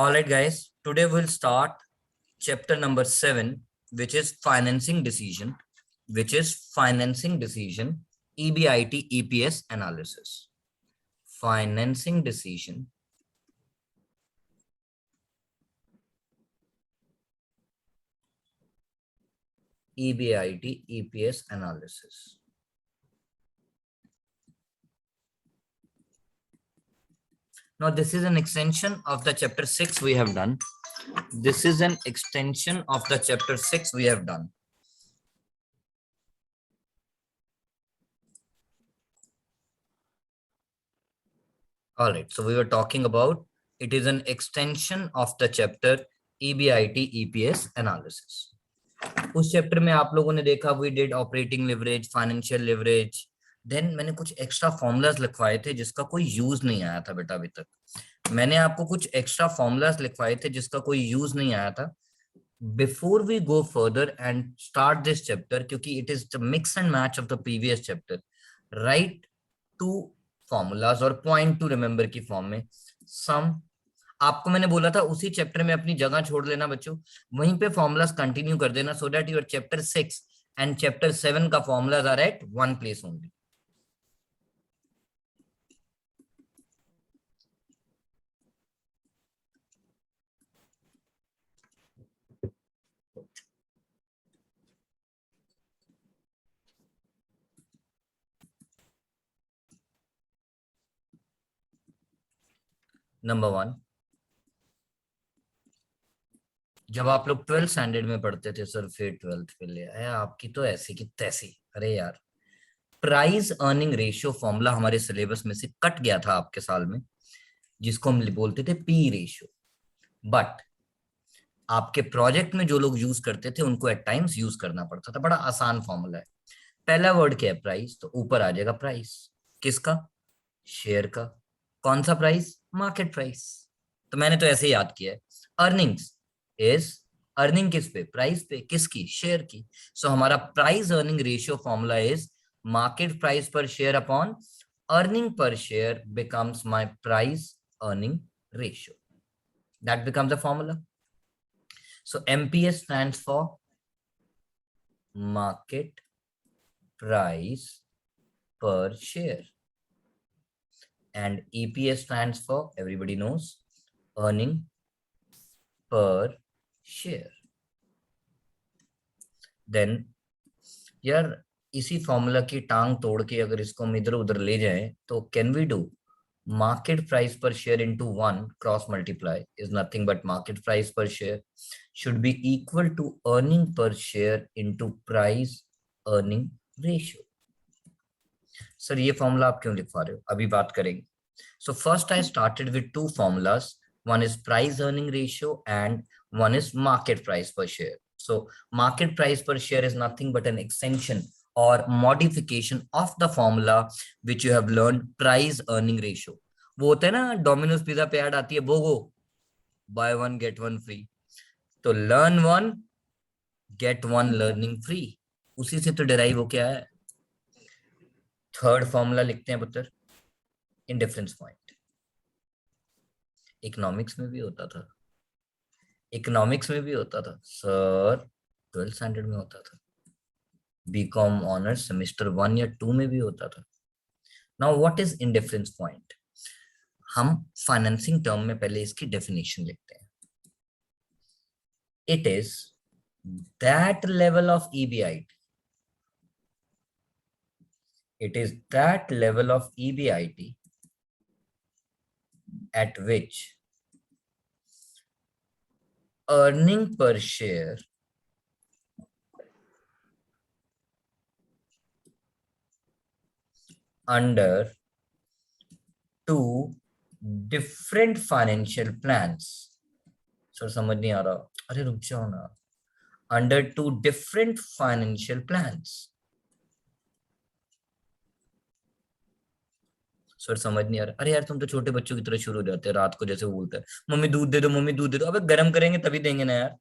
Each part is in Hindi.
All right, guys. Today we'll start chapter number 7, which is financing decision, EBIT, EPS analysis. Financing decision, EBIT, EPS analysis. Now, this is an extension of the chapter 6 we have done. This is an extension of the chapter 6 we have done. All right, so we were talking about it is an extension of the chapter EBIT, EPS analysis. उस चैप्टर में आप लोगों ने देखा we did operating leverage, financial leverage, then मैंने कुछ एक्स्ट्रा फॉर्मूलाज लिखवाए थे जिसका कोई यूज नहीं आया था बेटा अभी तक। मैंने आपको कुछ एक्स्ट्रा फॉर्मूलाज लिखवाए थे जिसका कोई यूज नहीं आया था। Before we go further and start this chapter, क्योंकि it is the mix and match of the previous chapter, right to formulas और पॉइंट टू रिमेंबर की फॉर्म में सम। आपको मैंने बोला था उसी चैप्टर में अपनी जगह छोड़ लेना बच्चों, वहीं पे फॉर्मूलाज कंटिन्यू कर देना so that your chapter 6 and chapter 7 का formulas are at one place only. Number 1, जब आप लोग 12th स्टैंडर्ड में पढ़ते थे, सर फिर 12th पे ले आया आपकी तो ऐसी की तैसी। अरे यार, प्राइस अर्निंग रेशियो फॉर्मूला हमारे सिलेबस में से कट गया था आपके साल में, जिसको हम बोलते थे पी रेशियो। बट आपके प्रोजेक्ट में जो लोग यूज करते थे उनको एट टाइम्स यूज करना पड़ता था। बड़ा आसान फॉर्मूला है। पहला वर्ड क्या है? प्राइस, तो ऊपर आ जाएगा प्राइस किसका? शेयर का। कौन सा प्राइस? Market price. तो मैंने तो ऐसे याद किया है। अर्निंग्स इज, अर्निंग किस पे? प्राइस पे। किसकी? शेयर की। सो हमारा price earning ratio formula is market price per share upon earning per share becomes my price earning ratio. That becomes the formula. So MPS stands for market price per share, and EPS stands for, everybody knows, earning per share. Then यार, इसी फॉर्मूला की टांग तोड़ के अगर इसको हम इधर उधर ले जाएं तो can we do market price per share into 1 cross multiply is nothing but market price per share should be equal to earning per share into price earning ratio. Sir ये फॉर्मूला आप क्यों लिखवा रहे हो? अभी बात करेंगे। So first I started with two formulas. One is price earning ratio and one is market price per share. So market price per share is nothing but an extension or modification of the formula which you have learned, price earning ratio. वो होता है ना, डोमिनोज पिज्जा पे ऐड आती है, BOGO buy one get one free. तो learn one get one learning free, उसी से तो डिराइव हो क्या है। थर्ड फॉर्मूला लिखते हैं पुत्र, इंडिफरेंस पॉइंट। इकोनॉमिक्स में भी होता था, इकोनॉमिक्स में भी होता था सर, 12th स्टैंडर्ड में होता था, बीकॉम ऑनर्स सेमेस्टर 1 या 2 में भी होता था। Now what is indifference point? हम फाइनेंसिंग टर्म में पहले इसकी डेफिनेशन लिखते हैं। It is that level of EBIT, it is that level of EBIT at which earning per share under two different financial plans. Sir समझ नहीं आ रहा, अरे रुक जाओ ना। Under two different financial plans. Sir समझ नहीं आ रहा। अरे यार तुम तो छोटे बच्चों की तरह शुरू हो जाते हैं, रात को जैसे बोलते हैं मम्मी दूध दे दो, मम्मी दूध दे दो। अबे गर्म करेंगे तभी देंगे ना यार।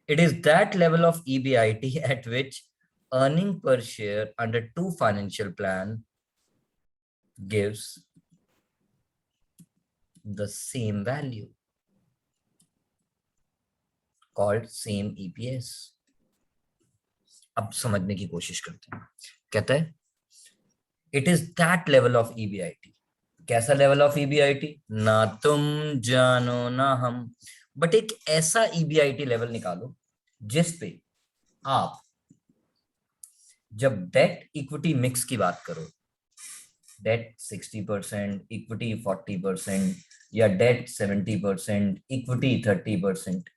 It is that level of EBIT at which earning per share under two financial plan gives the same value. called same EPS. अब समझने की कोशिश करते हैं. कहता है it is that level of EBIT. कैसा लेवल ऑफ EBIT? ना तुम जानो ना हम, बट एक ऐसा EBIT लेवल निकालो जिस पे आप जब डेट इक्विटी मिक्स की बात करो, डेट 60%, इक्विटी 40% या डेट 70%, इक्विटी 30%.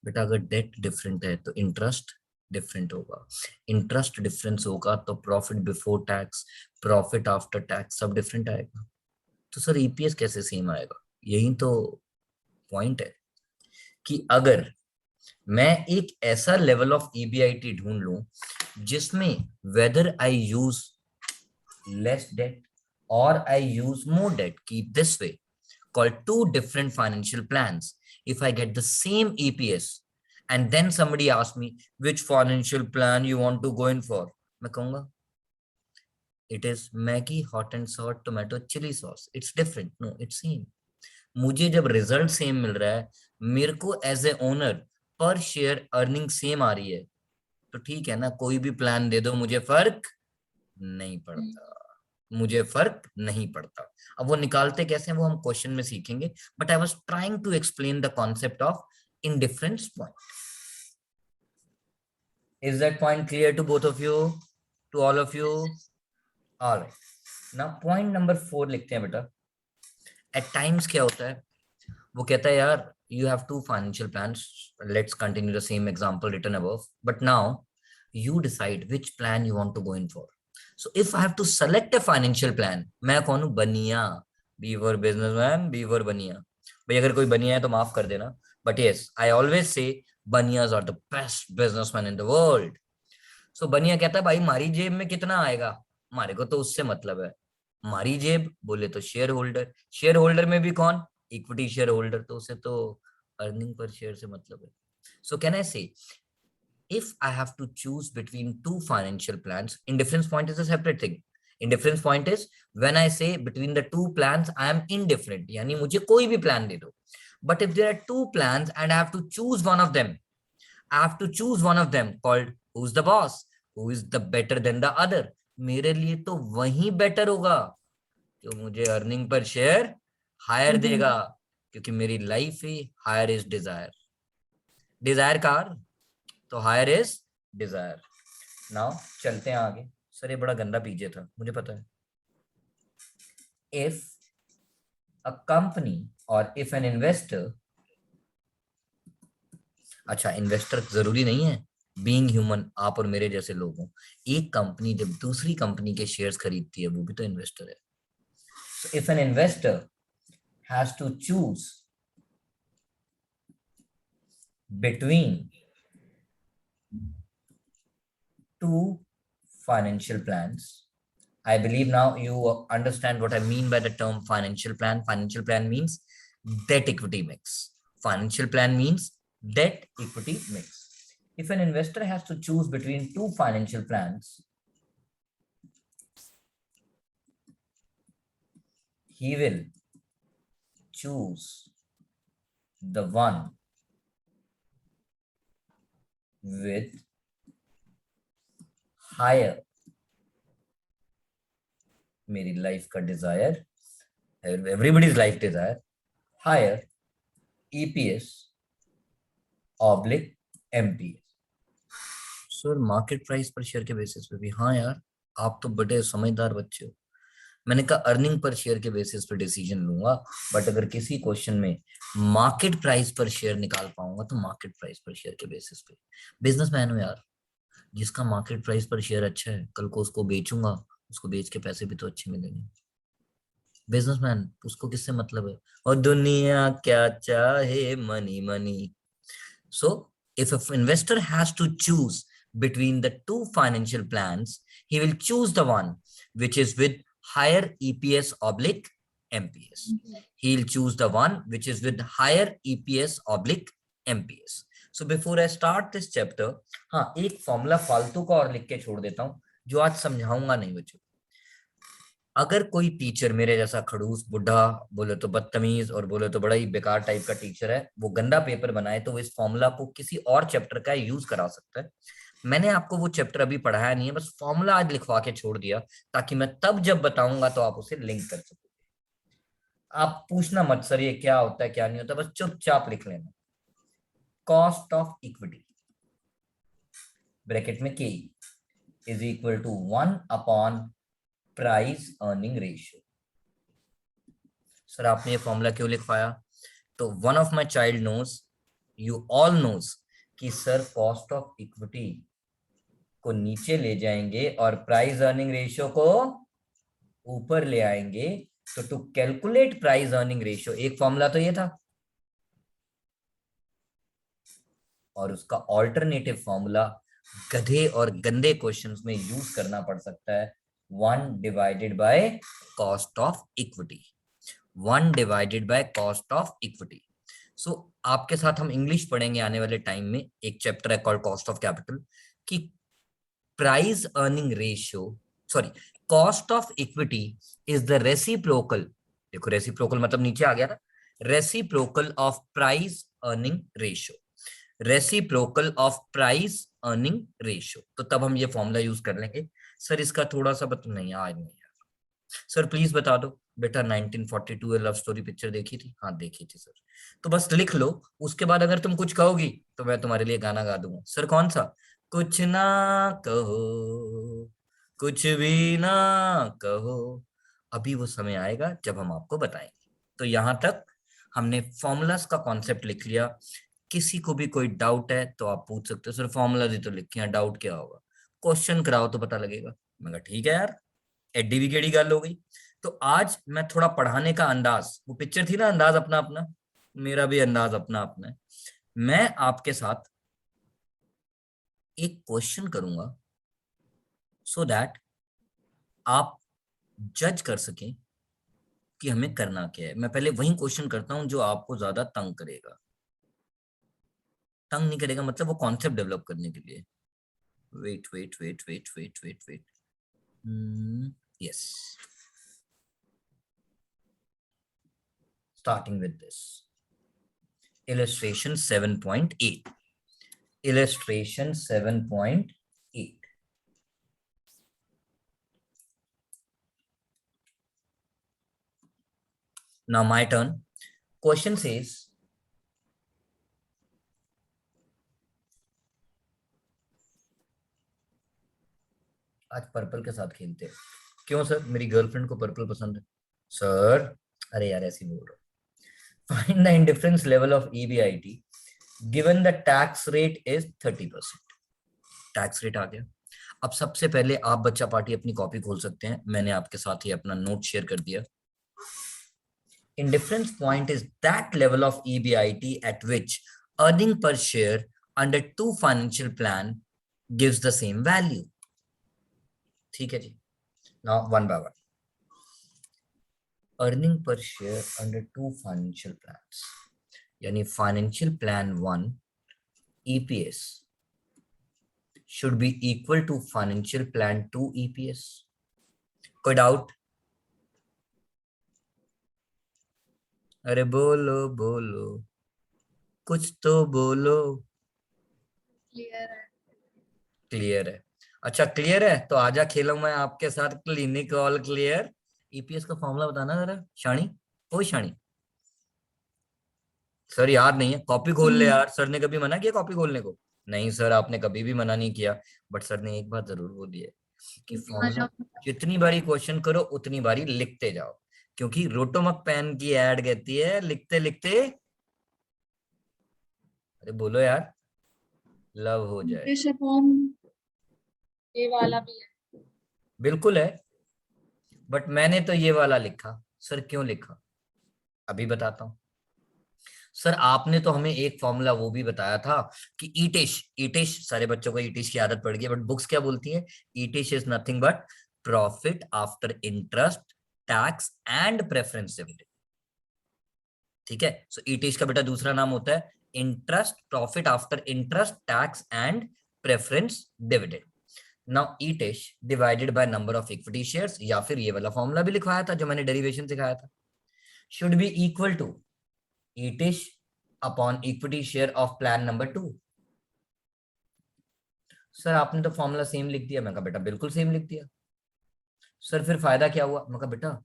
बेटा अगर डेट डिफरेंट है तो इंटरेस्ट डिफरेंट होगा, इंटरेस्ट डिफरेंस होगा तो profit before tax, profit after tax सब डिफरेंट आएगा. तो सर ईपीएस कैसे सेम आएगा? यही तो पॉइंट है कि अगर मैं एक ऐसा लेवल ऑफ ईबीआईटी ढूंढ लूं जिसमें whether I use less debt or I use more debt, keep this way, called two different financial plans. If I get the same EPS and then somebody asks me which financial plan you want to go in for, मैं कहूंगा it is Maggi hot and sour tomato chili sauce. It's different. No, it's same. मुझे जब रिजल्ट सेम मिल रहा है, मेरे को एज ए ओनर पर शेयर अर्निंग सेम आ रही है, तो ठीक है ना, कोई भी प्लान दे दो मुझे फर्क नहीं पड़ता, मुझे फर्क नहीं पड़ता. अब वो निकालते कैसे हैं वो हम क्वेश्चन में सीखेंगे, but I was trying to explain the concept of indifference point. Is that point clear to both of you, to all of you? Alright, now point number 4 लिखते हैं बेटा. एट टाइम्स क्या होता है, वो कहता है यार you have two financial plans, let's continue the same example written above, but now you decide which plan you want to go in for. So if I have to select a financial plan, मैं कौन हूं? बनिया, बीवर बिजनेसमैन, बीवर बनिया. भाई अगर कोई बनिया है तो माफ कर देना, but yes, I always say Banias are the best businessmen in the world. So बनिया कहता है भाई हमारी जेब में कितना आएगा, हमारे को तो उससे मतलब है. हमारी जेब बोले तो शेयर होल्डर, शेयर होल्डर में भी कौन? इक्विटी शेयर होल्डर, तो उसे तो अर्निंग पर शेयर से मतलब है. सो कैन आई से if I have to choose between two financial plans, indifference point is a separate thing. Indifference point is when I say between the two plans I am indifferent, यानी मुझे कोई भी प्लान दे दो. But if there are two plans and I have to choose one of them, I have to choose one of them called who's the boss, who is the better than the other. मेरे लिए तो वही बेटर होगा जो मुझे अर्निंग पर शेयर हायर देगा, क्योंकि मेरी लाइफ ही higher is desire. Desire car तो हायर इज डिजायर. नाउ चलते हैं आगे. सर ये बड़ा गंदा पीछे था, मुझे पता है. इफ अ कंपनी और इफ एन इन्वेस्टर, अच्छा इन्वेस्टर जरूरी नहीं है, बीइंग ह्यूमन आप और मेरे जैसे लोग हों. एक कंपनी जब दूसरी कंपनी के शेयर्स खरीदती है वो भी तो इन्वेस्टर है. So if an investor has to choose between two financial plans, I believe now you understand what I mean by the term financial plan. Financial plan means debt equity mix. Financial plan means debt equity mix. If an investor has to choose between two financial plans, he will choose the one with higher, मेरी लाइफ का desire, everybody's life desire, higher EPS oblique MPS. Sir market price per share के बेसिस पे भी? हाँ यार आप तो बड़े समझदार बच्चे हो. मैंने कहा अर्निंग पर शेयर के बेसिस पे डिसीजन लूंगा, बट अगर किसी क्वेश्चन में मार्केट प्राइस पर शेयर निकाल पाऊंगा तो मार्केट प्राइस पर शेयर के बेसिस पे. बिजनेसमैन हो यार, जिसका मार्केट प्राइस पर शेयर अच्छा है कल को उसको बेचूंगा, उसको बेच के पैसे भी तो अच्छे मिलेंगे. बिजनेसमैन उसको किससे मतलब है, और दुनिया क्या चाहे money money. So if an investor has to choose between the two financial plans, he will choose the one which is with higher EPS oblique MPS. He'll choose the one which is with higher EPS oblique MPS. So before I start this chapter, हाँ एक फॉर्मूला फालतू का और लिख के छोड़ देता हूँ जो आज समझाऊंगा नहीं बच्चों. अगर कोई टीचर मेरे जैसा खड़ूस, बुढ़ा, बोले तो बदतमीज और बोले तो बड़ा ही बेकार टाइप का टीचर है, वो गंदा पेपर बनाए, तो वो इस फॉर्मूला को किसी और चैप्टर का यूज करा सकता है। मैंने आपको वो चैप्टर अभी पढ़ाया नहीं है, बस फॉर्मूला आज लिखवा के छोड़ दिया, ताकि मैं तब जब बताऊंगा तो आप उसे लिंक कर सको। आप पूछना मत सर ये क्या होता है क्या नहीं होता, बस चुपचाप लिख लेना। कॉस्ट ऑफ इक्विटी ब्रैकेट में k is equal to 1 upon price earning ratio. Sir आपने ये फॉर्मूला क्यों लिखवाया? तो one of my child knows, you all knows कि सर कॉस्ट ऑफ इक्विटी को नीचे ले जाएंगे और प्राइस अर्निंग रेशियो को ऊपर ले आएंगे। तो to calculate price earning ratio, एक फॉर्मूला तो ये था, और उसका ऑल्टरनेटिव फॉर्मूला गधे और गंदे क्वेश्चंस में यूज करना पड़ सकता है, 1 divided by cost of equity. 1 divided by cost of equity. So आपके साथ हम इंग्लिश पढ़ेंगे आने वाले टाइम में, एक चैप्टर है कॉल्ड कॉस्ट ऑफ कैपिटल, कि price earning ratio, sorry, cost of equity is the reciprocal, देखो रेसिप्रोकल मतलब नीचे आ गया ना, reciprocal of price earning ratio, reciprocal of price earning ratio. तो तब हम ये फॉर्मूला यूज कर लेंगे। सर इसका थोड़ा सा नहीं, आज नहीं यार। सर प्लीज बता दो बेटा, 1942 लव स्टोरी पिक्चर देखी थी? हाँ देखी थी सर। तो बस लिख लो, उसके बाद अगर तुम कुछ कहोगी तो मैं तुम्हारे लिए गाना गा दूंगा। सर कौन सा? कुछ ना कहो, कुछ भी ना कहो, अभी वो समय आएगा जब हम आपको बताएंगे। तो यहां तक हमने फॉर्मूलाज का कॉन्सेप्ट लिख लिया। किसी को भी कोई डाउट है तो आप पूछ सकते हो, सर फॉर्मूला ही तो लिखे हैं, डाउट क्या होगा? क्वेश्चन कराओ तो पता लगेगा। मैं कहा ठीक है यार, एडी भी केड़ी गल हो गई। तो आज मैं थोड़ा पढ़ाने का अंदाज, वो पिक्चर थी ना अंदाज अपना अपना, मेरा भी अंदाज अपना अपना है। मैं आपके साथ एक क्वेश्चन करूंगा सो दैट आप जज कर सकें कि हमें करना क्या है। मैं पहले वही क्वेश्चन करता हूं जो आपको ज्यादा तंग करेगा, तंग नहीं करेगा मतलब वो कॉन्सेप्ट डेवलप करने के लिए। Wait wait wait wait wait wait wait, yes, starting with this illustration 7.8, illustration 7.8. Now my turn. Question says, आज पर्पल के साथ खेलते हैं। क्यों सर, मेरी गर्लफ्रेंड को पर्पल पसंद है? सर अरे यार ऐसे बोल रहा हूँ। Find the indifference level of EBIT given the tax rate is 30%। Tax rate आ गया। अब सबसे पहले आप बच्चा पार्टी अपनी कॉपी खोल सकते हैं, मैंने आपके साथ ही अपना नोट शेयर कर दिया। Indifference point is that level of EBIT at which earning per share under two financial plan gives the same value. ठीक है जी। Now one by one. Earning per share under two financial plans, यानी financial plan 1 EPS should be equal to financial plan 2 EPS. कोई डाउट? अरे बोलो बोलो, कुछ तो बोलो। क्लियर है। क्लियर है? अच्छा क्लियर है तो आजा खेलूं मैं आपके साथ क्लिनिक ऑल क्लियर। EPS का फॉर्मूला बताना जरा शानी, ओ शानी। सर याद नहीं है, कॉपी खोल ले यार, सर ने कभी मना किया कॉपी खोलने को? नहीं सर आपने कभी भी मना नहीं किया, बट सर ने एक बात जरूर बोली है कि फॉर्मूला जितनी बारी क्वेश्चन करो उतनी बारी लिखते जाओ, क्योंकि रोटोमक पेन की एड कहती है लिखते लिखते, अरे बोलो यार, लव हो जाए। ये वाला भी है। बिल्कुल है, बट मैंने तो ये वाला लिखा। सर क्यों लिखा? अभी बताता हूं। सर आपने तो हमें एक फॉर्मूला वो भी बताया था कि ईटिश, ईटिश सारे बच्चों को ईटिश की आदत पड़ गई, बट बुक्स क्या बोलती है? EAESH is nothing but profit after interest tax and preference dividend. ठीक है, सो ईटिश का बेटा दूसरा नाम होता है interest, profit after interest tax and preference dividend. Now EAESH divided by number of equity shares, या फिर ये वाला फॉर्मूला भी लिखवाया था जो मैंने डेरिवेशन सिखाया था, should be equal to EAESH upon equity share of plan number 2। Sir आपने तो फॉर्मूला सेम लिख दिया। मैं कहा बेटा बिल्कुल सेम लिख दिया। सर फिर फायदा क्या हुआ? मैं कहा बेटा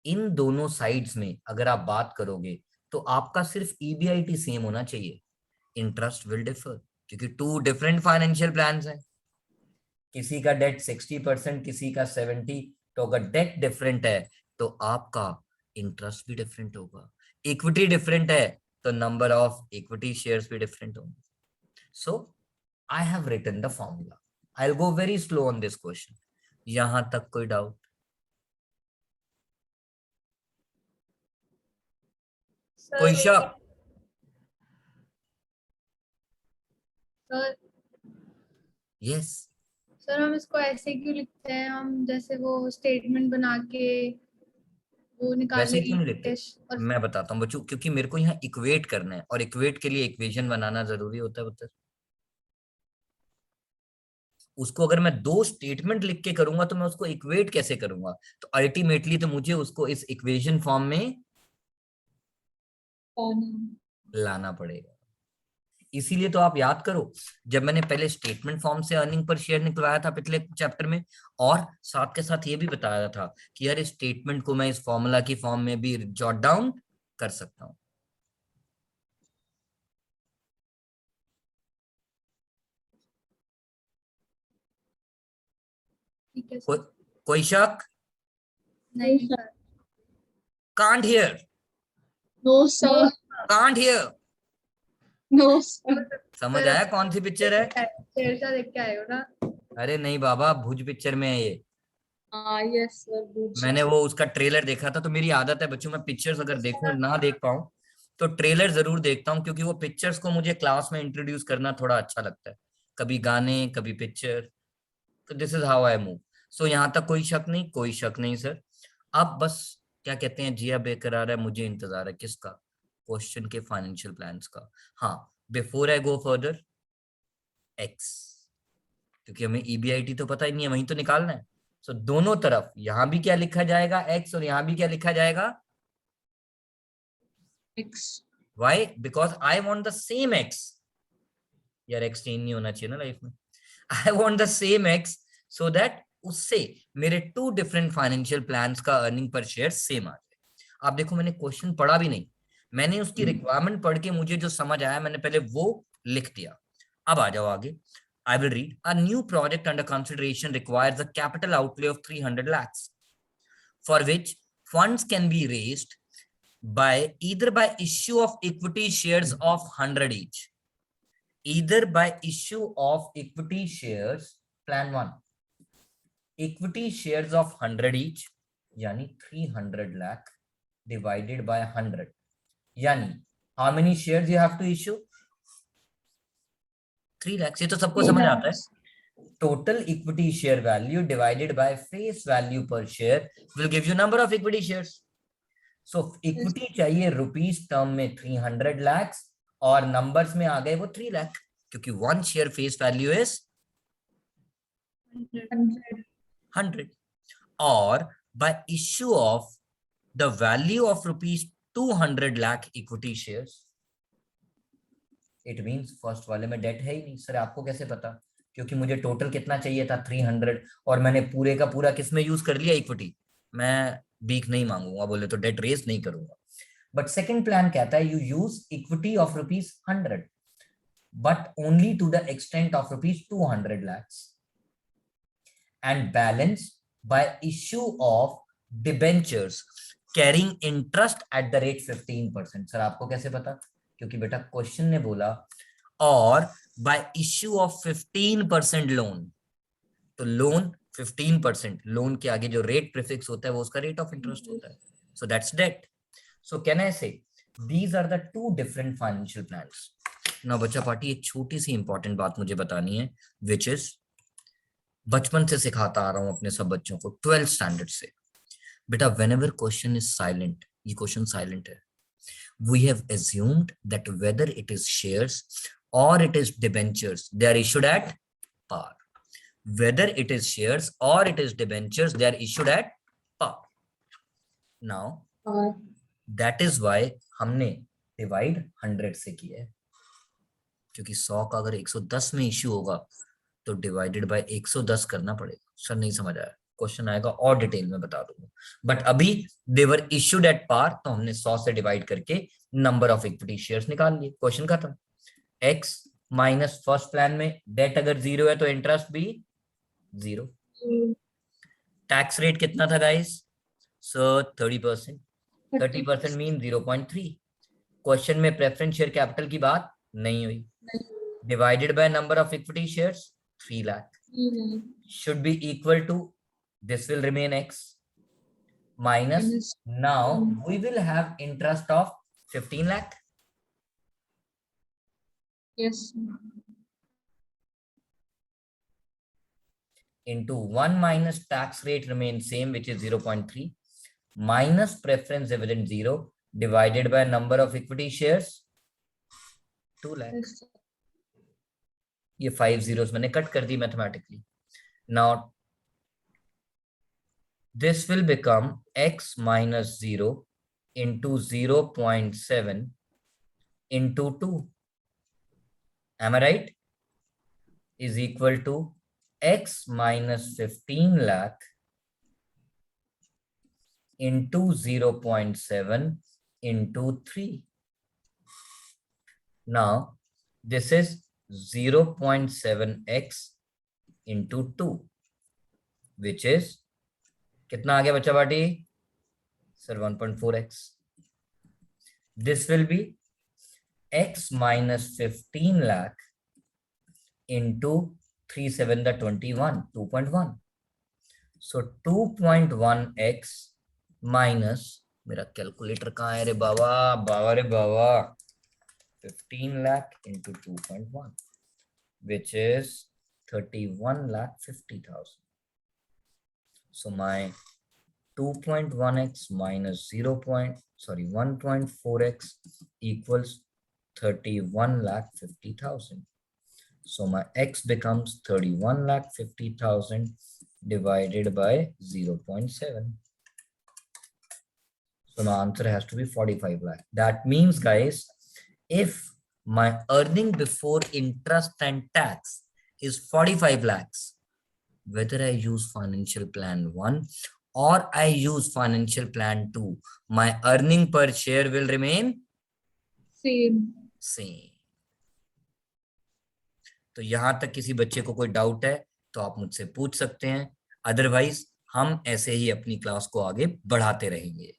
इन दोनों साइड्स में अगर आप बात करोगे तो आपका सिर्फ ईबीआईटी सेम होना चाहिए, इंटरेस्ट विल डिफर, क्योंकि टू डिफरेंट फाइनेंशियल प्लान्स हैं। किसी का डेट 60%, किसी का 70। तो अगर डेट डिफरेंट है तो आपका इंटरेस्ट भी डिफरेंट होगा। इक्विटी डिफरेंट है तो नंबर ऑफ इक्विटी शेयर्स भी डिफरेंट होंगे। So I have written the formula. I will go very slow on this question. यहां तक कोई डाउट? कोई सर शक? Sir yes. सर हम इसको ऐसे क्यों लिखते हैं? हम जैसे वो स्टेटमेंट बना के वो निकाले वैसे क्यों नहीं लिखते? ईटिश और मैं बताता हूँ बच्चों, क्योंकि मेरे को यहाँ इक्वेट करना है, और इक्वेट के लिए इक्वेशन बनाना जरूरी होता है पुत्र। उसको अगर मैं दो स्टेटमेंट लिख के करूंगा तो मैं उसको इक्वेट कैसे करूंगा? तो अल्टीमेटली तो मुझे उसको इस इक्वेशन फॉर्म में लाना पड़ेगा। इसीलिए तो आप याद करो, जब मैंने पहले स्टेटमेंट फॉर्म से अर्निंग पर शेयर निकलवाया था पिछले चैप्टर में, और साथ के साथ ये भी बताया था कि यार इस स्टेटमेंट को मैं इस फॉर्मूला की फॉर्म में भी जॉट डाउन कर सकता हूं। ठीक है को, सर। कोई शक? नहीं sir. Can't hear, no sir, can't hear. No sir. समझ सर आया अच्छा कौन सी पिक्चर है? शेरशाह देख के आए हो ना? अरे नहीं बाबा, भुज पिक्चर में है ये। हाँ यस सर, गुड। मैंने वो उसका ट्रेलर देखा था। तो मेरी आदत है बच्चों, मैं पिक्चर्स अगर देखूं ना देख पाऊं तो ट्रेलर जरूर देखता हूं, क्योंकि वो पिक्चर्स को मुझे क्लास में इंट्रोड्यूस करना थोड़ा अच्छा लगता है। कभी गाने, कभी पिक्चर। तो this is how I move. So यहां तक कोई शक नहीं, कोई शक नहीं सर। अब बस क्या कहते हैं, जिया बेकरार है, मुझे इंतजार है किसका? क्वेश्चन के फाइनेंशियल प्लान्स का। हाँ, before I go further, x, क्योंकि हमें ईबीआईटी तो पता ही नहीं है, वहीं तो निकालना है। सो दोनों तरफ यहां भी क्या लिखा जाएगा? एक्स, और यहां भी क्या लिखा जाएगा? X. Y? Because I want the same x. यार एक्स चेंज नहीं होना चाहिए ना लाइफ में। I want the same x, so that उससे मेरे टू डिफरेंट फाइनेंशियल प्लान्स का अर्निंग पर शेयर सेम आ जाए। आप देखो, मैंने क्वेश्चन पढ़ा भी नहीं, मैंने उसकी रिक्वायरमेंट पढ़ के मुझे जो समझ आया मैंने पहले वो लिख दिया। अब आ जाओ आगे। I will read. A new project under consideration requires a capital outlay of 300 lakhs, for which funds can be raised by either by issue of equity shares of 100 each. Either by issue of equity shares, plan 1, equity shares of 100 each, yani 300 lakh divided by 100, yani how many shares you have to issue? 3 lakhs. ये तो सबको समझ आता है। Total equity share value divided by face value per share will give you number of equity shares. So equity चाहिए रुपीस टर्म में 300 lakhs, और नंबर्स में आ गए वो 3 लाख, क्योंकि one share face value is 100। और by issue of the value of rupees 200 lakh equity shares, it means first वाले में डेट है ही नहीं। सर आपको कैसे पता? क्योंकि मुझे टोटल कितना चाहिए था? 300, और मैंने पूरे का पूरा किस में यूज कर लिया? इक्विटी। मैं भीख नहीं मांगूंगा, बोले तो डेट रेज नहीं करूंगा। बट सेकंड प्लान कहता है you use equity of rupees 100 but only to the extent of rupees 200 lakhs, and balance by issue of debentures carrying interest at the rate 15%। Sir आपको कैसे पता? क्योंकि बेटा क्वेश्चन ने बोला और बाय इश्यू ऑफ 15% लोन। तो लोन 15%, लोन के आगे जो रेट प्रीफिक्स होता है वो उसका रेट ऑफ इंटरेस्ट होता है। So that's debt. So can I say these are the two different financial plans. Now बच्चा पार्टी, एक छोटी सी इंपॉर्टेंट बात मुझे बतानी है, विच इज बचपन से सिखाता आ रहा हूं अपने सब बच्चों को, 12th स्टैंडर्ड से। बेटा whenever question is silent, ये क्वेश्चन साइलेंट है, we have assumed that whether it is shares or it is debentures, they are issued at par. whether it is shares or it is debentures, they are issued at par. Now that is why हमने divide 100 से किया है, क्योंकि 100 का अगर 110 में इश्यू होगा तो डिवाइडेड बाय 110 करना पड़ेगा। सर नहीं समझ आया, क्वेश्चन आएगा और डिटेल में बता दूंगा, बट अभी देवर इश्यूड एट पार, तो हमने 100 से डिवाइड करके नंबर ऑफ इक्विटी शेयर्स निकाल लिए, क्वेश्चन खत्म। एक्स माइनस फर्स्ट प्लान में डेट अगर 0 है तो इंटरेस्ट भी 0। टैक्स रेट कितना था गाइस? सर 30%। 30% मीन 0.3। क्वेश्चन में प्रेफरेंस शेयर कैपिटल की बात नहीं हुई। Divided by number of equity shares 3 lakh should be equal to, this will remain x minus, now we will have interest of 15 lakh. Yes. Into 1 minus tax rate remains same, which is 0.3, minus preference dividend 0, divided by number of equity shares 2 lakh. Yes. ये 5 zeros मैंने कट कर दी mathematically. Now this will become x minus 0 into 0.7 into 2. Am I right? Is equal to x minus 15 lakh into 0.7 into 3. Now this is 0.7x into 2, which is कितना आ गया बच्चा बाटी? Sir 1.4x. This will be x minus 15 lakh into 3 7 the 21, 2.1. So 2.1x minus, मेरा कैलकुलेटर कहाँ है रे बाबा, बाबा रे बाबा, 15 lakh into 2.1, which is 31,50,000. So my 2.1x minus 1.4x equals 31,50,000. So my x becomes 31,50,000 divided by 0.7. So my answer has to be 45 lakh. That means, guys, if my earning before interest and tax is 45 lakhs, whether I use financial plan 1 or I use financial plan 2, my earning per share will remain same. तो यहां तक किसी बच्चे को कोई डाउट है तो आप मुझसे पूछ सकते हैं, अदरवाइज हम ऐसे ही अपनी क्लास को आगे बढ़ाते रहेंगे।